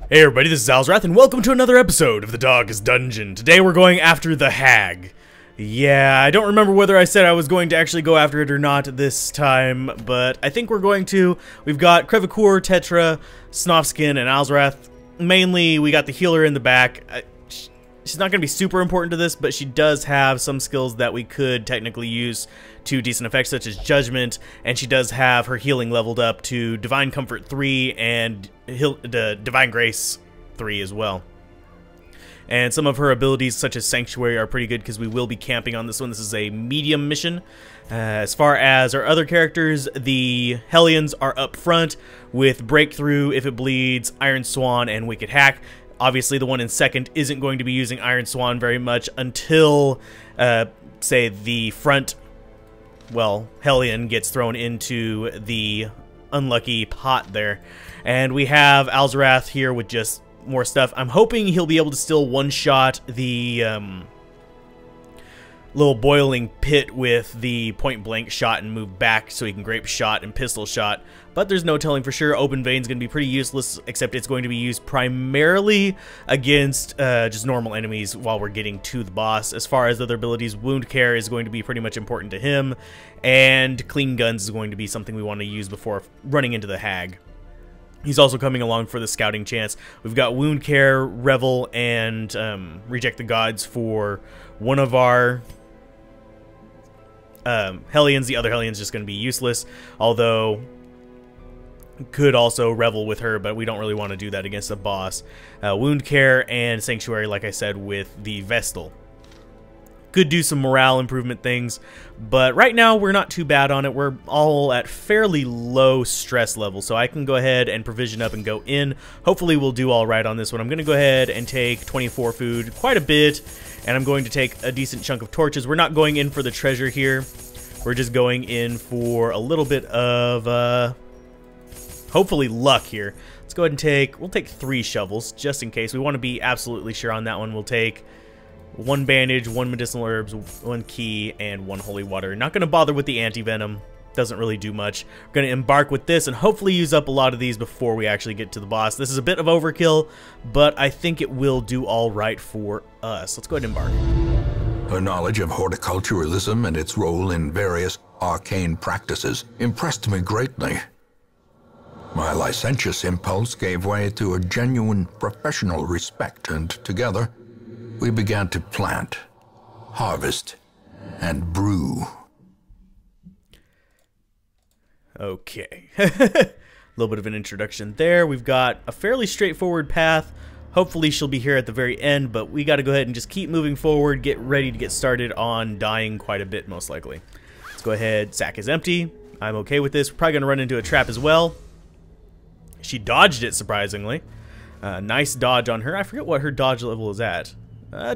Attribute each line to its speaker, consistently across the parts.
Speaker 1: Hey everybody, this is Alzorath, and welcome to another episode of the Dog's Dungeon. Today we're going after the Hag. Yeah, I don't remember whether I said I was going to actually go after it or not this time, but I think we're going to. We've got Crevacour, Tetra, Snofskin, and Alzorath. Mainly, we got the healer in the back. She's not going to be super important to this, but she does have some skills that we could technically use to decent effect, such as Judgment, and she does have her healing leveled up to Divine Comfort 3 and Divine Grace 3 as well. And some of her abilities, such as Sanctuary, are pretty good because we will be camping on this one. This is a medium mission. As far as our other characters, the Hellions are up front with Breakthrough, If It Bleeds, Iron Swan, and Wicked Hack. Obviously, the one in second isn't going to be using Iron Swan very much until, say, the front, well, Hellion gets thrown into the unlucky pot there. And we have Alzorath here with just more stuff. I'm hoping he'll be able to still one-shot the little boiling pit with the point-blank shot and move back so he can grape shot and pistol shot. But there's no telling for sure. Open Vein's going to be pretty useless, except it's going to be used primarily against just normal enemies while we're getting to the boss. As far as other abilities, Wound Care is going to be pretty much important to him, and Clean Guns is going to be something we want to use before running into the Hag. He's also coming along for the scouting chance. We've got Wound Care, Revel, and Reject the Gods for one of our Hellions. The other Hellion's just going to be useless, although could also Revel with her, but we don't really want to do that against a boss. Wound Care and Sanctuary, like I said, with the Vestal. Could do some morale improvement things, but right now we're not too bad on it. We're all at fairly low stress level, so I can go ahead and provision up and go in. Hopefully we'll do all right on this one. I'm going to go ahead and take 24 food, quite a bit, and I'm going to take a decent chunk of torches. We're not going in for the treasure here. We're just going in for a little bit of, hopefully luck here. Let's go ahead and we'll take 3 shovels, just in case. We want to be absolutely sure on that one. We'll take 1 bandage, 1 medicinal herbs, 1 key, and 1 holy water. Not going to bother with the anti-venom. Doesn't really do much. We're going to embark with this and hopefully use up a lot of these before we actually get to the boss. This is a bit of overkill, but I think it will do all right for us. Let's go ahead and embark.
Speaker 2: Her knowledge of horticulturalism and its role in various arcane practices impressed me greatly. My licentious impulse gave way to a genuine professional respect, and together we began to plant, harvest, and brew.
Speaker 1: Okay. A little bit of an introduction there. We've got a fairly straightforward path. Hopefully she'll be here at the very end, but we got to go ahead and just keep moving forward, get ready to get started on dying quite a bit, most likely. Let's go ahead. Sack is empty. I'm okay with this. We're probably going to run into a trap as well. She dodged it, surprisingly. Nice dodge on her. I forget what her dodge level is at.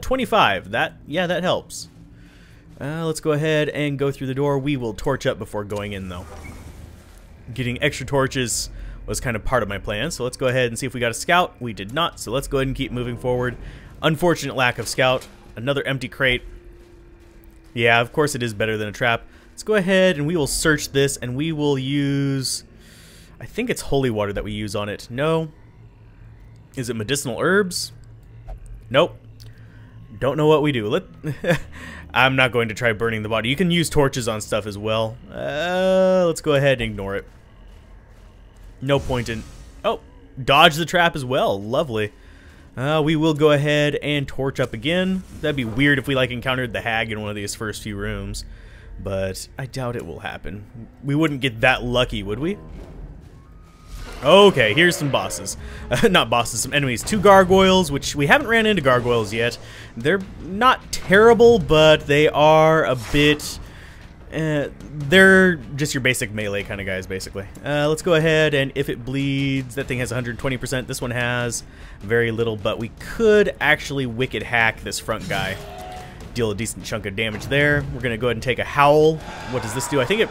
Speaker 1: 25. Yeah, that helps. Let's go ahead and go through the door. We will torch up before going in, though. Getting extra torches was kind of part of my plan, so let's go ahead and see if we got a scout. We did not, so let's go ahead and keep moving forward. Unfortunate lack of scout. Another empty crate. Yeah, of course it is better than a trap. Let's go ahead and we will search this, and we will use... I think it's holy water that we use on it. No. Is it medicinal herbs? Nope. Don't know what we do. I'm not going to try burning the body. You can use torches on stuff as well. Let's go ahead and ignore it. No point in... Oh, dodge the trap as well. Lovely. We will go ahead and torch up again. That'd be weird if we encountered the Hag in one of these first few rooms, but I doubt it will happen. We wouldn't get that lucky, would we? Okay, here's some bosses. Not bosses, some enemies. 2 gargoyles, which we haven't ran into gargoyles yet. They're not terrible, but they are a bit... they're just your basic melee kind of guys, basically. Let's go ahead, and if it bleeds, that thing has 120%. This one has very little, but we could actually Wicked Hack this front guy. Deal a decent chunk of damage there. We're going to go ahead and take a Howl. What does this do? I think it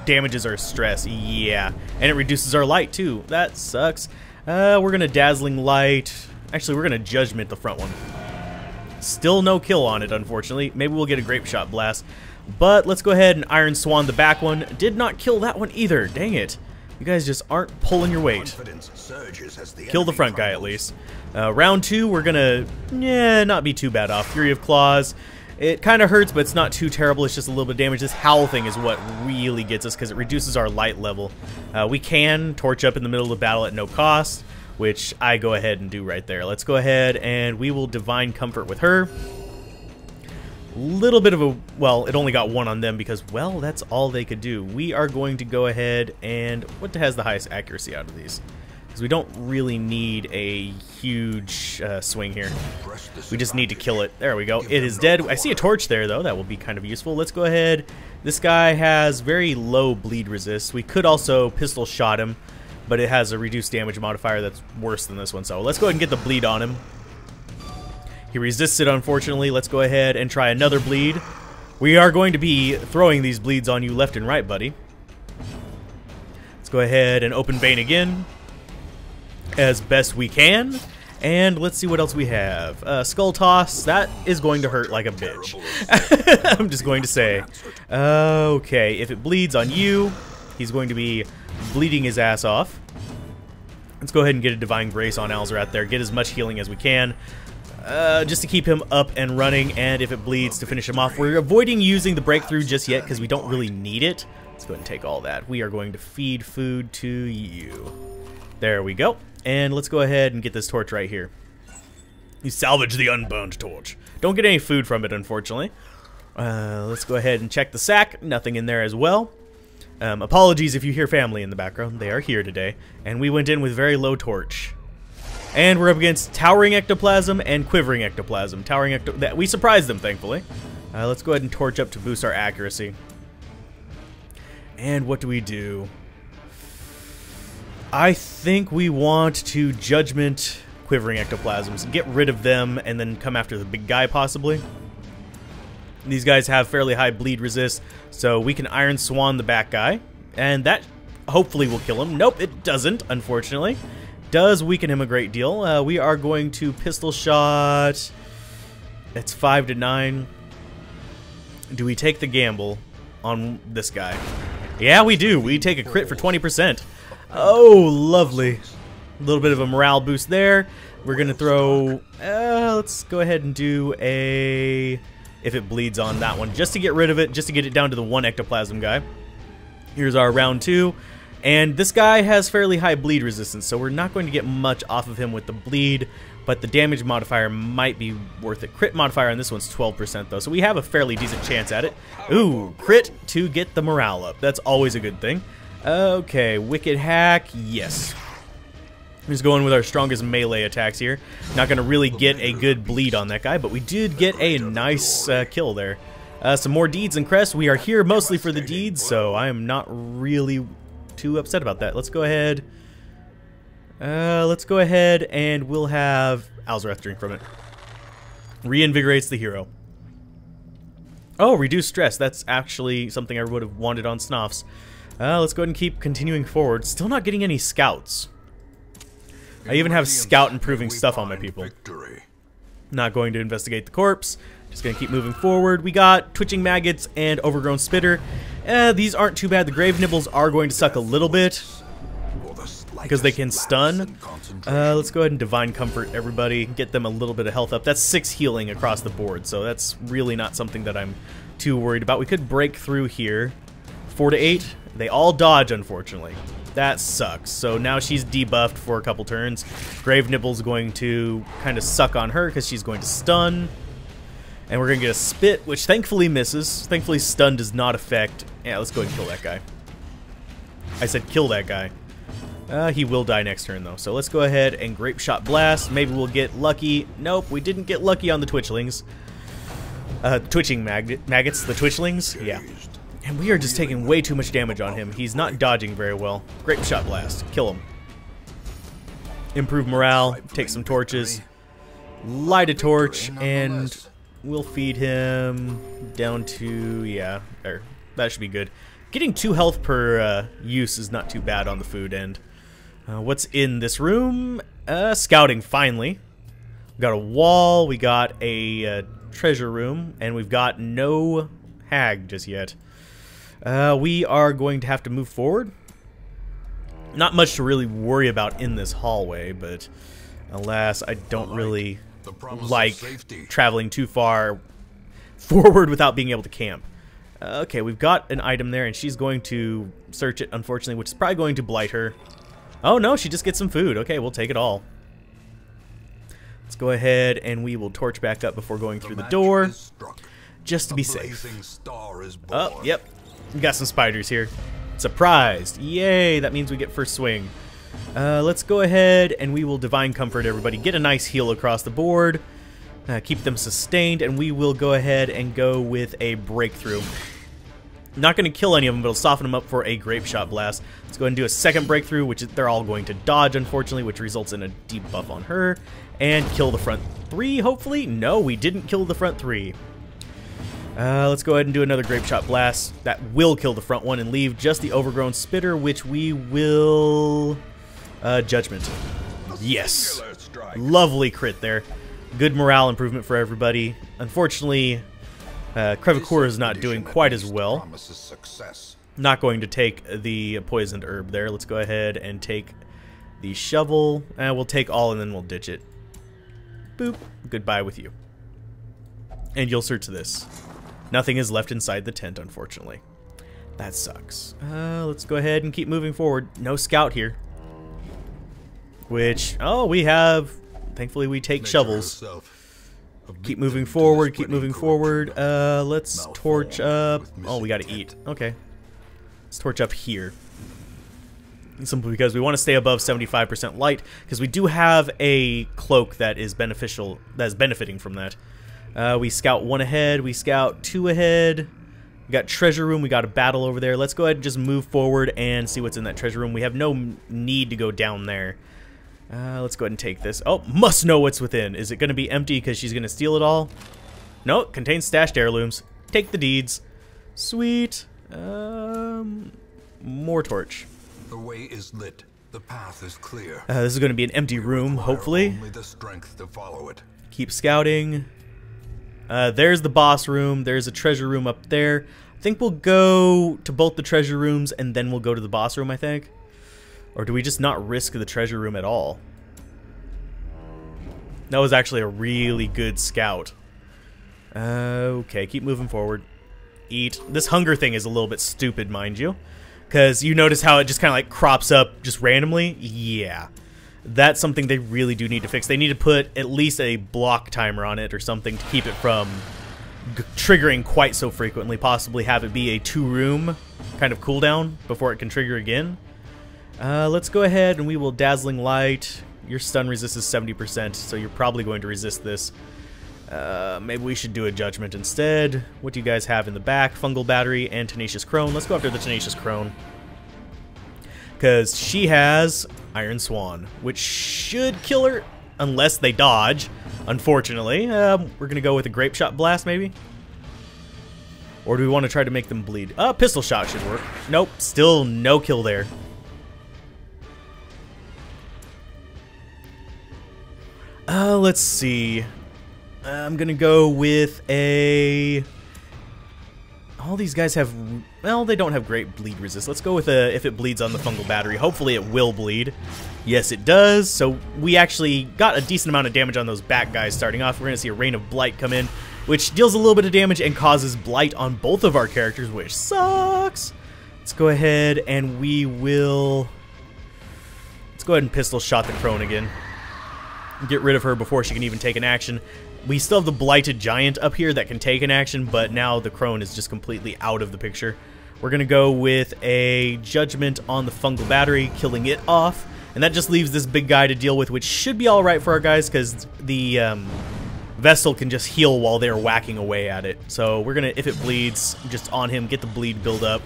Speaker 1: damages our stress. Yeah, and it reduces our light, too. That sucks. We're going to Dazzling Light. Actually, we're going to Judgment the front one. Still no kill on it, unfortunately. Maybe we'll get a Grape Shot Blast. But let's go ahead and Iron Swan the back one. Did not kill that one either. Dang it. You guys just aren't pulling your weight. Kill the front guy at least. Round 2, we're gonna not be too bad off. Fury of Claws. It kind of hurts, but it's not too terrible. It's just a little bit of damage. This Howl thing is what really gets us because it reduces our light level. We can torch up in the middle of the battle at no cost, which I go ahead and do right there. Let's go ahead and we will Divine Comfort with her. Little bit of a, well, it only got 1 on them because, well, that's all they could do. We are going to go ahead and, what has the highest accuracy out of these? Because we don't really need a huge swing here. We just need to kill it. There we go. It is dead. I see a torch there, though. That will be kind of useful. Let's go ahead. This guy has very low bleed resist. We could also pistol shot him, but it has a reduced damage modifier that's worse than this one. So let's go ahead and get the bleed on him. He resisted, unfortunately. Let's go ahead and try another bleed. We are going to be throwing these bleeds on you left and right, buddy. Let's go ahead and open Bane again as best we can. And let's see what else we have. Skull Toss. That is going to hurt like a bitch. I'm just going to say. Okay, if it bleeds on you, he's going to be bleeding his ass off. Let's go ahead and get a Divine Grace on Alzorath there. Get as much healing as we can. Just to keep him up and running, and if it bleeds, to finish him off. We're avoiding using the breakthrough just yet because we don't really need it. Let's go ahead and take all that. We are going to feed food to you. There we go. And let's go ahead and get this torch right here. You salvage the unburned torch. Don't get any food from it, unfortunately. Let's go ahead and check the sack. Nothing in there as well. Apologies if you hear family in the background. They are here today. And we went in with very low torch. And we're up against Towering Ectoplasm and Quivering Ectoplasm. We surprised them, thankfully. Let's go ahead and torch up to boost our accuracy. And what do we do? I think we want to Judgment Quivering Ectoplasms. Get rid of them and then come after the big guy, possibly. These guys have fairly high bleed resist, so we can Iron Swan the back guy. And that hopefully will kill him. Nope, it doesn't, unfortunately. Does weaken him a great deal. We are going to pistol shot. It's 5 to 9. Do we take the gamble on this guy? Yeah, we do. We take a crit for 20%. Oh, lovely. A little bit of a morale boost there. We're going to throw... let's go ahead and do a... if it bleeds on that one, just to get rid of it, just to get it down to the 1 ectoplasm guy. Here's our round 2. And this guy has fairly high bleed resistance, so we're not going to get much off of him with the bleed, but the damage modifier might be worth it. Crit modifier on this one's 12%, though, so we have a fairly decent chance at it. Ooh, crit to get the morale up. That's always a good thing. Okay, Wicked Hack, yes. We're just going with our strongest melee attacks here. Not going to really get a good bleed on that guy, but we did get a nice kill there. Some more deeds and crests. We are here mostly for the deeds, so I am not really too upset about that. Let's go ahead. And we'll have Alzorath drink from it. Reinvigorates the hero. Oh, reduce stress. That's actually something I would have wanted on Snoffs. Let's go ahead and keep continuing forward. Still not getting any scouts. I even have scout improving stuff on my people. Not going to investigate the corpse. Just going to keep moving forward. We got Twitching Maggots and Overgrown Spitter. These aren't too bad. The Grave Nibbles are going to suck a little bit because they can stun. Let's go ahead and Divine Comfort everybody. Get them a little bit of health up. That's 6 healing across the board, so that's really not something that I'm too worried about. We could break through here. 4 to 8. They all dodge, unfortunately. That sucks. So now she's debuffed for a couple turns. Grave Nibble's going to kind of suck on her because she's going to stun. And we're going to get a Spit, which thankfully misses. Thankfully, stun does not affect... Yeah, let's go ahead and kill that guy. I said kill that guy. He will die next turn, though. So let's go ahead and Grape Shot Blast. Maybe we'll get lucky. Nope, we didn't get lucky on the Twitchlings. Twitching Maggots, the Twitchlings? Yeah. And we are just taking way too much damage on him. He's not dodging very well. Grape Shot Blast. Kill him. Improve morale. Take some torches. Light a torch, and... we'll feed him down to, yeah, there. That should be good. Getting 2 health per use is not too bad on the food end. What's in this room? Scouting, finally. We got a wall, we got a treasure room, and we've got no hag just yet. We are going to have to move forward. Not much to really worry about in this hallway, but alas, I don't really like traveling too far forward without being able to camp. Okay, we've got an item there, and she's going to search it, unfortunately, which is probably going to blight her. Oh, no, she just gets some food. Okay, we'll take it all. Let's go ahead, and we will torch back up before going through the door, just to be safe. Oh, yep. We got some spiders here. Surprised. Yay, that means we get first swing. Let's go ahead, and we will Divine Comfort everybody. Get a nice heal across the board. Keep them sustained, and we will go ahead and go with a Breakthrough. Not going to kill any of them, but it'll soften them up for a Grape Shot Blast. Let's go ahead and do a second Breakthrough, which they're all going to dodge, unfortunately, which results in a deep buff on her. And kill the front three, hopefully. No, we didn't kill the front three. Let's go ahead and do another Grape Shot Blast. That will kill the front one and leave just the Overgrown Spitter, which we will... Judgment. Yes. Lovely crit there. Good morale improvement for everybody. Unfortunately, Crevicour is not doing quite as well. Not going to take the Poisoned Herb there. Let's go ahead and take the Shovel. We'll take all and then we'll ditch it. Boop. Goodbye with you. And you'll search this. Nothing is left inside the tent, unfortunately. That sucks. Let's go ahead and keep moving forward. No scout here. Which, oh, we have... Thankfully, we take shovels. Keep moving forward, keep moving forward. Let's torch up... Oh, we gotta eat. Okay. Let's torch up here. Simply because we want to stay above 75% light, because we do have a cloak that is beneficial, that's benefiting from that. We scout 1 ahead, we scout 2 ahead. We got treasure room, we got a battle over there. Let's go ahead and just move forward and see what's in that treasure room. We have no need to go down there. Let's go ahead and take this. Oh, must know what's within. Is it going to be empty because she's going to steal it all? No, it contains stashed heirlooms. Take the deeds. Sweet. More torch.
Speaker 2: The way is lit. The path is clear.
Speaker 1: This is going to be an empty room, hopefully.
Speaker 2: Only the strength to follow it.
Speaker 1: Keep scouting. There's the boss room. There's a treasure room up there. I think we'll go to both the treasure rooms and then we'll go to the boss room, I think. Or do we just not risk the treasure room at all? That was actually a really good scout. Okay, keep moving forward. Eat. This hunger thing is a little bit stupid, mind you. Because you notice how it just kind of like crops up just randomly? Yeah. That's something they really do need to fix. They need to put at least a block timer on it or something to keep it from triggering quite so frequently. Possibly have it be a 2-room kind of cooldown before it can trigger again. Let's go ahead and we will Dazzling Light. Your stun resist is 70%, so you're probably going to resist this. Maybe we should do a Judgment instead. What do you guys have in the back? Fungal Battery and Tenacious Crone. Let's go after the Tenacious Crone. Because she has Iron Swan, which should kill her unless they dodge, unfortunately. We're going to go with a Grape Shot Blast, maybe? Or do we want to try to make them bleed? Pistol Shot should work. Nope, still no kill there. Let's see. I'm gonna go with a... All these guys have... Well, they don't have great bleed resist. Let's go with a... If it bleeds on the Fungal Battery, hopefully it will bleed. Yes, it does. So we actually got a decent amount of damage on those back guys starting off. We're gonna see a Rain of Blight come in, which deals a little bit of damage and causes Blight on both of our characters, which sucks. Let's go ahead and we will... Let's go ahead and Pistol Shot the Crone again. Get rid of her before she can even take an action. We still have the Blighted Giant up here that can take an action, but now the Crone is just completely out of the picture. We're going to go with a Judgment on the Fungal Battery, killing it off. And that just leaves this big guy to deal with, which should be alright for our guys, because the Vestal can just heal while they're whacking away at it. So we're going to, if it bleeds, just on him, get the bleed build up,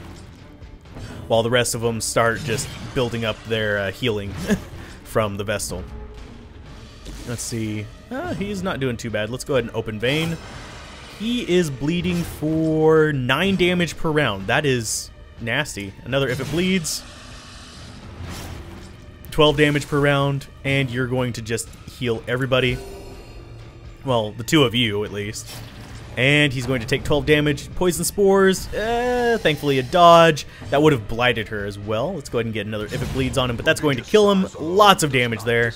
Speaker 1: while the rest of them start just building up their healing from the Vestal. Let's see. He's not doing too bad. Let's go ahead and Open Vein. He is bleeding for 9 damage per round. That is nasty. Another if it bleeds. 12 damage per round. And you're going to just heal everybody. Well, the 2 of you, at least. And he's going to take 12 damage. Poison spores. Thankfully a dodge. That would have blighted her as well. Let's go ahead and get another if it bleeds on him, but that's going to kill him. Lots of damage there.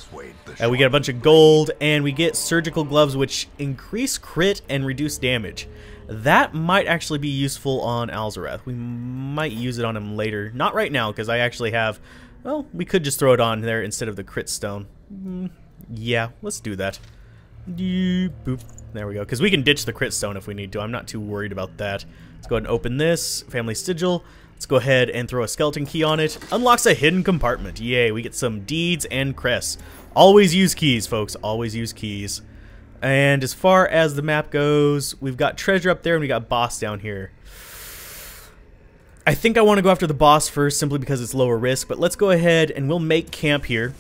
Speaker 1: We get a bunch of gold, and we get surgical gloves, which increase crit and reduce damage. That might actually be useful on Alzorath. We might use it on him later. Not right now, because I actually have... Well, we could just throw it on there instead of the crit stone. Yeah, let's do that. Boop. There we go, because we can ditch the crit stone if we need to. I'm not too worried about that. Let's go ahead and open this. Family Sigil. Let's go ahead and throw a skeleton key on it. Unlocks a hidden compartment. Yay, we get some deeds and crests. Always use keys, folks. Always use keys. And as far as the map goes, we've got treasure up there and we got boss down here. I think I want to go after the boss first simply because it's lower risk, but let's go ahead and we'll make camp here.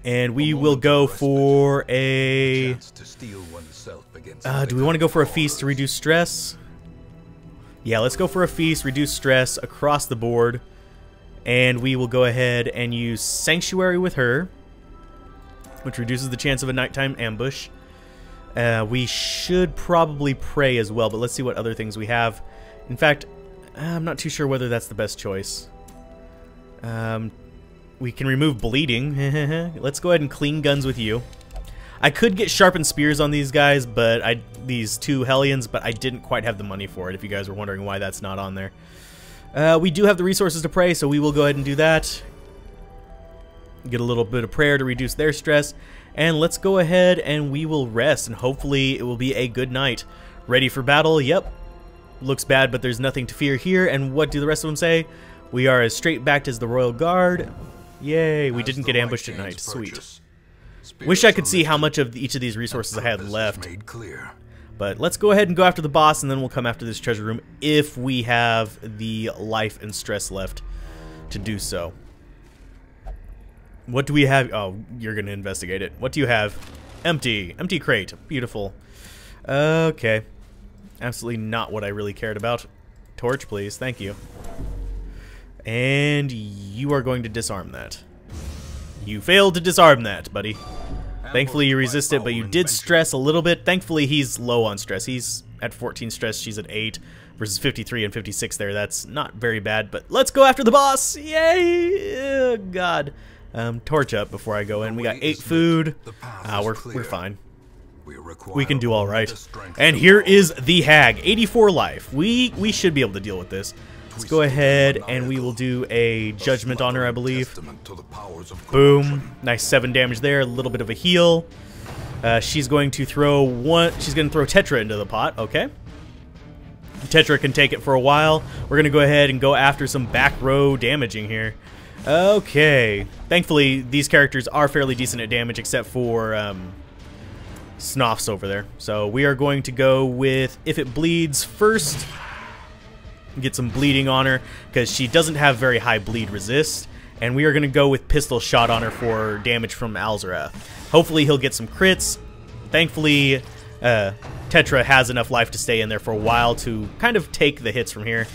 Speaker 1: And we will go for a... do we want to go for a feast to reduce stress? Yeah, let's go for a feast, reduce stress across the board. And we will go ahead and use Sanctuary with her, which reduces the chance of a nighttime ambush. We should probably pray as well, but let's see what other things we have. In fact, I'm not too sure whether that's the best choice. We can remove bleeding. Let's go ahead and clean guns with you. I could get sharpened spears on these guys, but these two Hellions, but I didn't quite have the money for it, if you guys were wondering why that's not on there. We do have the resources to pray, so we will go ahead and do that. Get a little bit of prayer to reduce their stress. And let's go ahead and we will rest, and hopefully it will be a good night. Ready for battle? Yep. Looks bad, but there's nothing to fear here. And what do the rest of them say? We are as straight backed as the Royal Guard. Yay, we didn't get ambushed at night. Sweet. Wish I could see how much of each of these resources I had left. But let's go ahead and go after the boss, and then we'll come after this treasure room if we have the life and stress left to do so. What do we have? Oh, you're going to investigate it. What do you have? Empty. Empty crate. Beautiful. Okay. Absolutely not what I really cared about. Torch, please. Thank you. And you are going to disarm that. You failed to disarm that, buddy. Thankfully you resisted, but you did stress a little bit. Thankfully he's low on stress. He's at 14 stress, she's at 8 versus 53 and 56 there. That's not very bad, but let's go after the boss. Yay! God. Torch up before I go in. We got 8 food. We're fine. We can do all right. And here is the hag, 84 life. We should be able to deal with this. Let's go ahead and we will do a judgment on her, I believe. Boom. Nice 7 damage there. A little bit of a heal. She's going to throw Tetra into the pot. Okay. Tetra can take it for a while. We're going to go ahead and go after some back row damaging here. Okay. Thankfully, these characters are fairly decent at damage except for Snoffs over there. So we are going to go with If It Bleeds first. Get some bleeding on her because she doesn't have very high bleed resist, and we are going to go with Pistol Shot on her for damage from Alzorath. Hopefully he'll get some crits. Thankfully Tetra has enough life to stay in there for a while to kind of take the hits from here.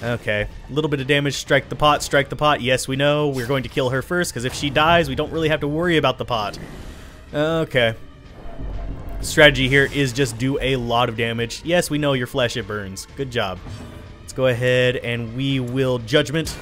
Speaker 1: Okay, a little bit of damage. Strike the pot, strike the pot. Yes, we know we're going to kill her first because if she dies we don't really have to worry about the pot. Okay, strategy here is just do a lot of damage. Yes, we know your flesh, it burns. Good job. Go ahead and we will judgment.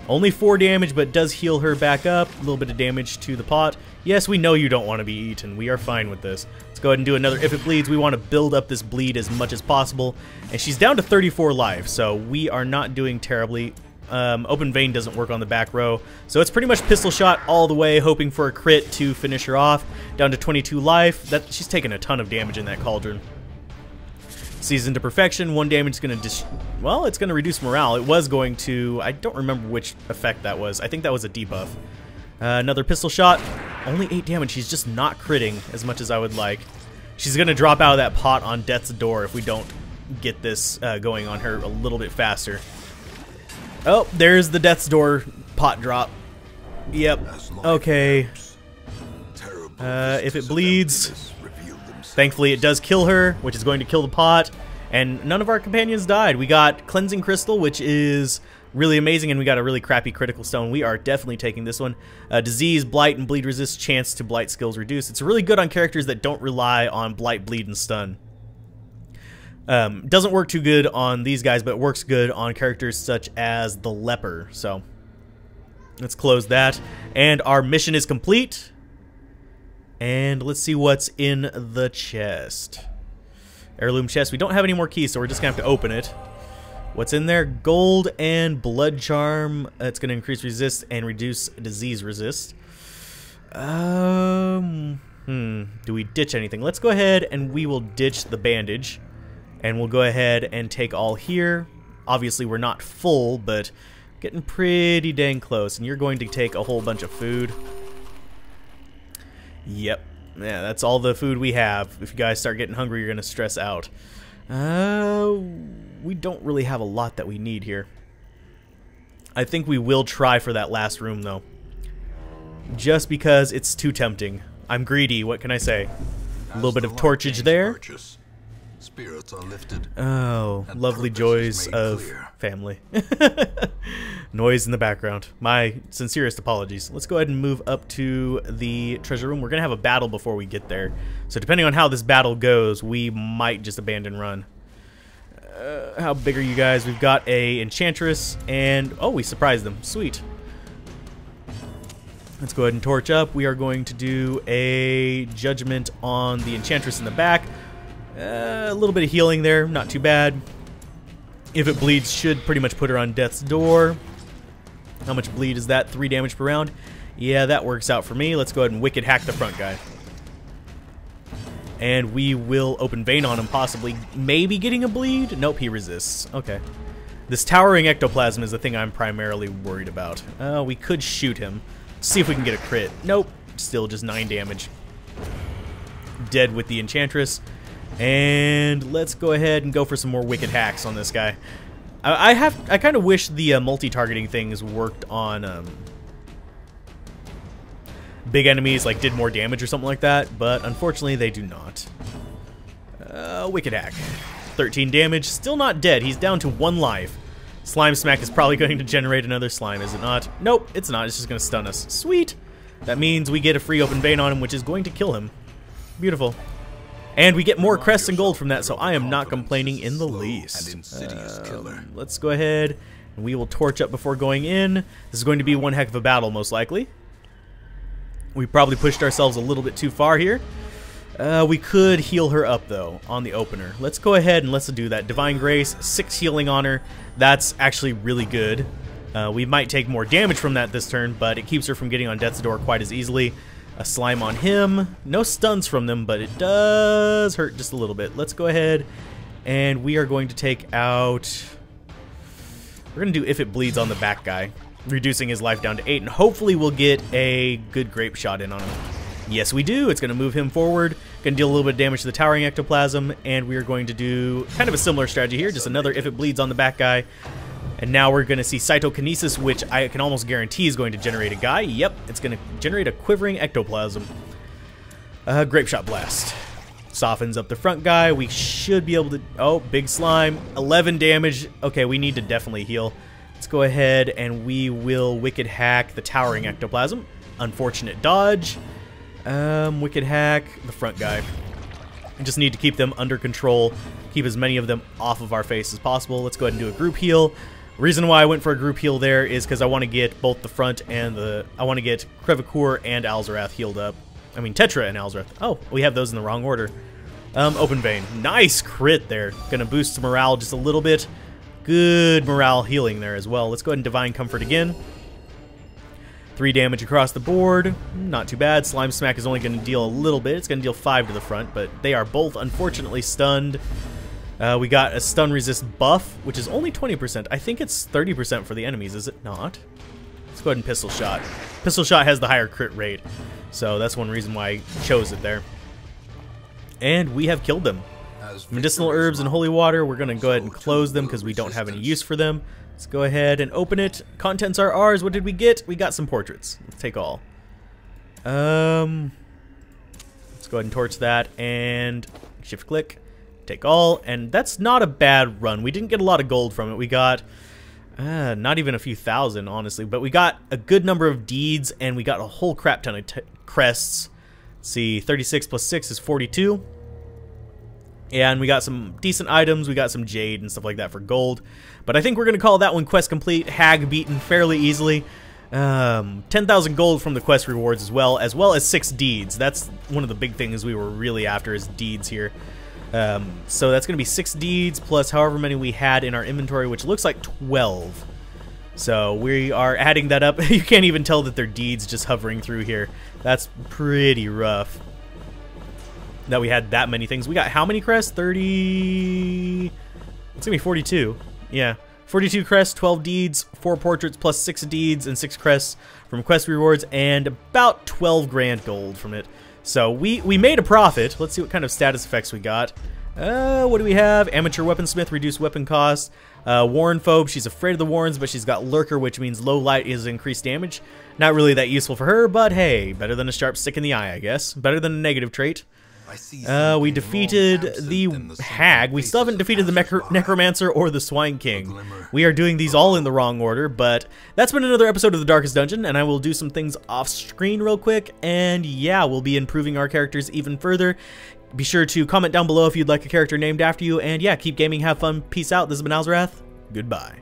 Speaker 1: Only 4 damage, but does heal her back up. A little bit of damage to the pot. Yes, we know you don't want to be eaten. We are fine with this. Let's go ahead and do another If It Bleeds. We want to build up this bleed as much as possible. And she's down to 34 life, so we are not doing terribly. Open Vein doesn't work on the back row. So it's pretty much Pistol Shot all the way, hoping for a crit to finish her off. Down to 22 life. She's taking a ton of damage in that cauldron. Seasoned to Perfection, 1 damage is going to well, it's going to reduce morale. It was going to, I don't remember which effect that was. I think that was a debuff. Another Pistol Shot, only 8 damage. She's just not critting as much as I would like. She's going to drop out of that pot on Death's Door if we don't get this going on her a little bit faster. Oh, there's the Death's Door pot drop. Yep. Okay. If it bleeds... Thankfully, it does kill her, which is going to kill the pot, and none of our companions died. We got Cleansing Crystal, which is really amazing, and we got a really crappy Critical Stone. We are definitely taking this one. Disease, Blight, and Bleed Resist, chance to Blight skills reduced. It's really good on characters that don't rely on Blight, Bleed, and Stun. Doesn't work too good on these guys, but it works good on characters such as the Leper. So let's close that. And our mission is complete. And let's see what's in the chest. Heirloom chest. We don't have any more keys, so we're just going to have to open it. What's in there? Gold and blood charm. It's going to increase resist and reduce disease resist. Do we ditch anything? Let's go ahead and we will ditch the bandage. And we'll go ahead and take all here. Obviously, we're not full, but getting pretty dang close. And you're going to take a whole bunch of food. Yep. Yeah, that's all the food we have. If you guys start getting hungry, you're going to stress out. We don't really have a lot that we need here. I think we will try for that last room, though. Just because it's too tempting. I'm greedy, what can I say? A little bit of torchage there.
Speaker 2: Spirits are lifted.
Speaker 1: Oh, lovely joys of family. Noise in the background. My sincerest apologies. Let's go ahead and move up to the treasure room. We're going to have a battle before we get there. So depending on how this battle goes, we might just abandon run. How big are you guys? We've got a enchantress and... oh, we surprised them. Sweet. Let's go ahead and torch up. We are going to do a judgment on the enchantress in the back. A little bit of healing there, not too bad. If it bleeds, should pretty much put her on death's door. How much bleed is that? 3 damage per round? Yeah, that works out for me. Let's go ahead and wicked hack the front guy. And we will open vein on him, possibly. Maybe getting a bleed? Nope, he resists. Okay. This towering ectoplasm is the thing I'm primarily worried about. We could shoot him. See if we can get a crit. Nope, still just 9 damage. Dead with the enchantress. And let's go ahead and go for some more wicked hacks on this guy. I kind of wish the multi-targeting things worked on big enemies, like did more damage or something like that, but unfortunately they do not. Wicked hack. 13 damage, still not dead. He's down to 1 life. Slime smack is probably going to generate another slime, is it not? Nope, it's not. It's just going to stun us. Sweet. That means we get a free open vein on him, which is going to kill him. Beautiful. And we get more crests and gold from that, so I am not complaining in the least. Let's go ahead and we will torch up before going in. This is going to be one heck of a battle, most likely. We probably pushed ourselves a little bit too far here. We could heal her up, though, on the opener. Let's go ahead and let's do that. Divine Grace, 6 healing on her. That's actually really good. We might take more damage from that this turn, but it keeps her from getting on death's door quite as easily. A slime on him. No stuns from them, but it does hurt just a little bit. Let's go ahead and we are going to take out... we're going to do if it bleeds on the back guy, reducing his life down to 8, and hopefully we'll get a good grape shot in on him. Yes, we do. It's going to move him forward. Going to deal a little bit of damage to the towering ectoplasm, and we are going to do kind of a similar strategy here, just another if it bleeds on the back guy. And now we're going to see cytokinesis, which I can almost guarantee is going to generate a guy. Yep, it's going to generate a quivering ectoplasm. Grape shot blast. Softens up the front guy. We should be able to... oh, big slime. 11 damage. Okay, we need to definitely heal. Let's go ahead and we will wicked hack the towering ectoplasm. Unfortunate dodge. Wicked hack the front guy. We just need to keep them under control. Keep as many of them off of our face as possible. Let's go ahead and do a group heal. Reason why I went for a group heal there is because I want to get both the front and the... I want to get Crevacour and Alzorath healed up. I mean, Tetra and Alzorath. Oh, we have those in the wrong order. Open vein. Nice crit there. Gonna boost morale just a little bit. Good morale healing there as well. Let's go ahead and Divine Comfort again. 3 damage across the board. Not too bad. Slime Smack is only going to deal a little bit. It's going to deal 5 to the front, but they are both unfortunately stunned. We got a stun resist buff, which is only 20%. I think it's 30% for the enemies, is it not? Let's go ahead and Pistol Shot. Pistol Shot has the higher crit rate, so that's one reason why I chose it there. And we have killed them. Medicinal herbs and holy water, we're going to go ahead and close them because we don't have any use for them. Let's go ahead and open it. Contents are ours. What did we get? We got some portraits. Let's take all. Let's go ahead and torch that and shift click. Take all, and that's not a bad run. We didn't get a lot of gold from it. We got not even a few thousand, honestly, but we got a good number of deeds, and we got a whole crap ton of crests. Let's see, 36 plus 6 is 42. And we got some decent items. We got some jade and stuff like that for gold. But I think we're going to call that one quest complete. Hag beaten fairly easily. 10,000 gold from the quest rewards as well as 6 deeds. That's one of the big things we were really after is deeds here. So that's going to be 6 deeds plus however many we had in our inventory, which looks like 12. So we are adding that up. You can't even tell that they're deeds just hovering through here. That's pretty rough that we had that many things. We got how many crests? 30... It's going to be 42. Yeah. 42 crests, 12 deeds, 4 portraits plus 6 deeds and 6 crests from quest rewards, and about 12 grand gold from it. So we made a profit. Let's see what kind of status effects we got. What do we have? Amateur weaponsmith, reduced weapon cost. Warren phobe, she's afraid of the warrens, but she's got lurker, which means low light is increased damage. Not really that useful for her, but hey, better than a sharp stick in the eye, I guess. Better than a negative trait. We defeated the hag. We still haven't defeated the necromancer or the swine king. We are doing these all in the wrong order, but that's been another episode of the Darkest Dungeon, and I will do some things off screen real quick, and yeah, we'll be improving our characters even further. Be sure to comment down below if you'd like a character named after you, and yeah, keep gaming, have fun, peace out. This has been Alzorath. Goodbye.